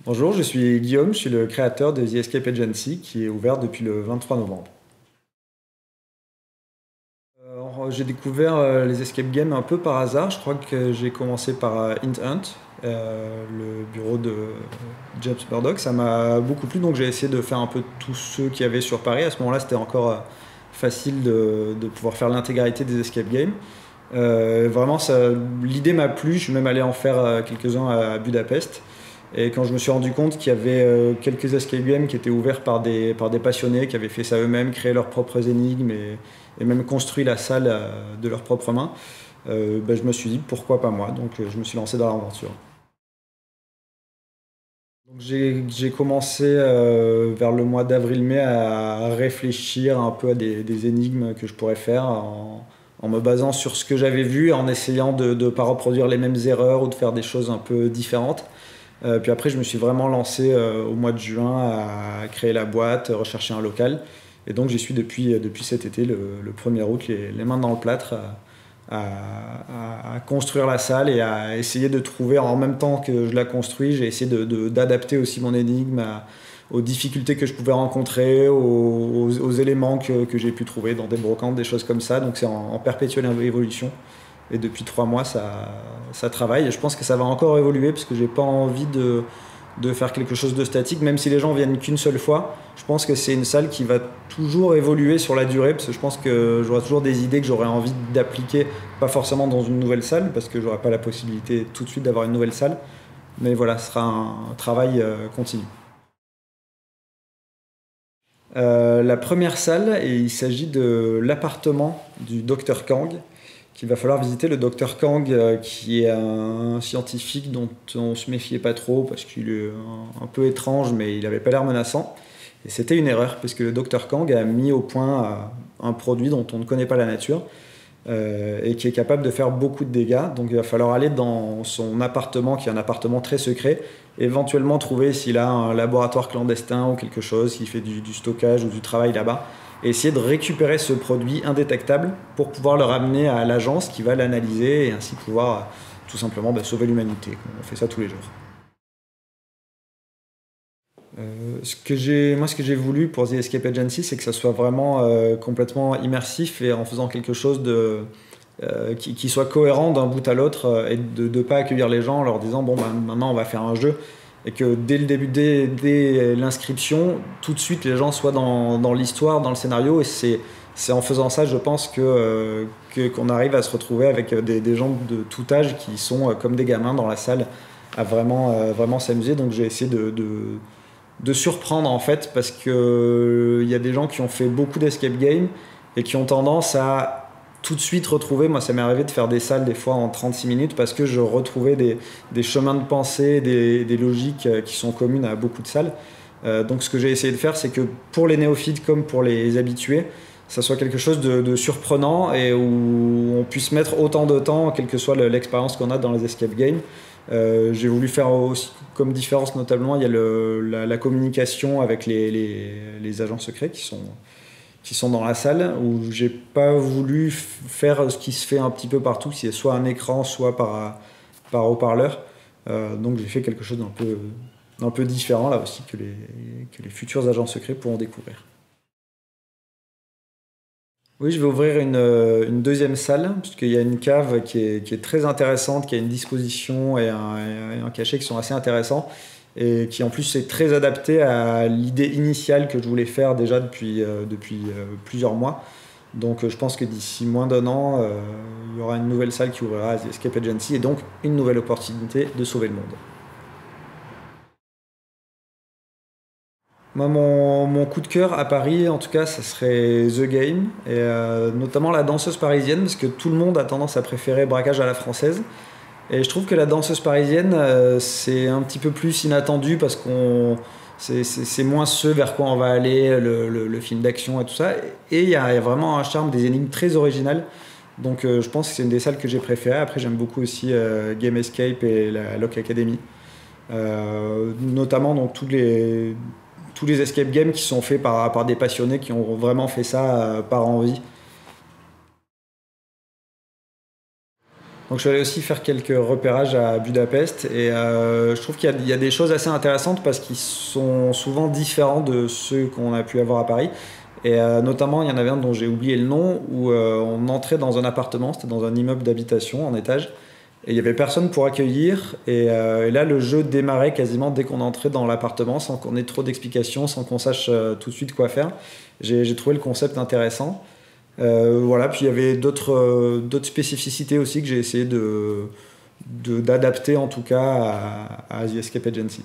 Bonjour, je suis Guillaume, je suis le créateur de The Escape Agency qui est ouvert depuis le 23 novembre. J'ai découvert les escape games un peu par hasard. Je crois que j'ai commencé par Int Hunt, le bureau de James Murdoch. Ça m'a beaucoup plu, donc j'ai essayé de faire un peu tous ceux qu'il y avait sur Paris. À ce moment-là, c'était encore facile de pouvoir faire l'intégralité des escape games. Vraiment, l'idée m'a plu. Je suis même allé en faire quelques-uns à Budapest. Et quand je me suis rendu compte qu'il y avait quelques escape games qui étaient ouverts par des passionnés, qui avaient fait ça eux-mêmes, créé leurs propres énigmes et même construit la salle de leurs propres mains, je me suis dit pourquoi pas moi. Donc je me suis lancé dans l'aventure. Donc, j'ai commencé vers le mois d'avril-mai à réfléchir un peu à des énigmes que je pourrais faire en me basant sur ce que j'avais vu, en essayant de ne pas reproduire les mêmes erreurs ou de faire des choses un peu différentes. Puis après, je me suis vraiment lancé au mois de juin à créer la boîte, rechercher un local. Et donc, j'y suis depuis cet été, le 1er août, les mains dans le plâtre, à construire la salle et à essayer de trouver, en même temps que je la construis, j'ai essayé d'adapter aussi mon énigme aux difficultés que je pouvais rencontrer, aux éléments que j'ai pu trouver dans des brocantes, des choses comme ça. Donc, c'est en perpétuelle évolution. Et depuis 3 mois, ça travaille. Et je pense que ça va encore évoluer parce que j'ai pas envie de faire quelque chose de statique. Même si les gens viennent qu'une seule fois, je pense que c'est une salle qui va toujours évoluer sur la durée parce que je pense que j'aurai toujours des idées que j'aurai envie d'appliquer, pas forcément dans une nouvelle salle parce que j'aurai pas la possibilité tout de suite d'avoir une nouvelle salle. Mais voilà, ce sera un travail continu. La première salle, et il s'agit de l'appartement du docteur Kang, qu'il va falloir visiter. Le docteur Kang, qui est un scientifique dont on se méfiait pas trop parce qu'il est un peu étrange, mais il avait pas l'air menaçant. Et c'était une erreur parce que le docteur Kang a mis au point un produit dont on ne connaît pas la nature et qui est capable de faire beaucoup de dégâts. Donc il va falloir aller dans son appartement, qui est un appartement très secret, éventuellement trouver s'il a un laboratoire clandestin ou quelque chose, qui fait du stockage ou du travail là-bas, et essayer de récupérer ce produit indétectable pour pouvoir le ramener à l'agence qui va l'analyser et ainsi pouvoir tout simplement sauver l'humanité. On fait ça tous les jours. Ce que j'ai voulu pour The Escape Agency, c'est que ça soit vraiment complètement immersif et en faisant quelque chose qui soit cohérent d'un bout à l'autre et de ne pas accueillir les gens en leur disant bon, maintenant on va faire un jeu et que dès le début, dès l'inscription, tout de suite les gens soient dans l'histoire, dans le scénario et c'est en faisant ça, je pense, qu'on arrive à se retrouver avec des gens de tout âge qui sont comme des gamins dans la salle à vraiment s'amuser. Donc j'ai essayé de surprendre en fait parce que il y a des gens qui ont fait beaucoup d'escape games et qui ont tendance à tout de suite retrouver, moi ça m'est arrivé de faire des salles des fois en 36 minutes parce que je retrouvais des chemins de pensée, des logiques qui sont communes à beaucoup de salles. Donc ce que j'ai essayé de faire, c'est que pour les néophytes comme pour les habitués, ça soit quelque chose de surprenant et où on puisse mettre autant de temps, quelle que soit l'expérience qu'on a dans les escape games. J'ai voulu faire aussi comme différence notamment, il y a la communication avec les agents secrets qui sont dans la salle, où j'ai pas voulu faire ce qui se fait un petit peu partout, c'est soit un écran, soit par haut-parleur. Donc j'ai fait quelque chose d'un peu différent là aussi que les futurs agents secrets pourront découvrir. Oui, je vais ouvrir une deuxième salle, puisqu'il y a une cave qui est très intéressante, qui a une disposition et un cachet qui sont assez intéressants, et qui en plus est très adapté à l'idée initiale que je voulais faire déjà depuis plusieurs mois. Donc je pense que d'ici moins d'un an, il y aura une nouvelle salle qui ouvrira à The Escape Agency, et donc une nouvelle opportunité de sauver le monde. Moi, mon coup de cœur à Paris, en tout cas, ça serait The Game, et notamment la danseuse parisienne, parce que tout le monde a tendance à préférer Braquage à la française. Et je trouve que la danseuse parisienne, c'est un petit peu plus inattendu, parce c'est moins ce vers quoi on va aller, le film d'action et tout ça. Et il y a vraiment un charme, des énigmes très originales. Donc je pense que c'est une des salles que j'ai préférées. Après, j'aime beaucoup aussi Game Escape et la Lock Academy. Notamment dans tous les escape games qui sont faits par des passionnés qui ont vraiment fait ça par envie. Donc je suis allé aussi faire quelques repérages à Budapest et je trouve qu'il y a des choses assez intéressantes parce qu'ils sont souvent différents de ceux qu'on a pu avoir à Paris. Et notamment, il y en avait un dont j'ai oublié le nom où on entrait dans un appartement, c'était dans un immeuble d'habitation en étage. Et il n'y avait personne pour accueillir. Et là, le jeu démarrait quasiment dès qu'on entrait dans l'appartement, sans qu'on ait trop d'explications, sans qu'on sache tout de suite quoi faire. J'ai trouvé le concept intéressant. Voilà, puis il y avait d'autres spécificités aussi que j'ai essayé d'adapter en tout cas à The Escape Agency.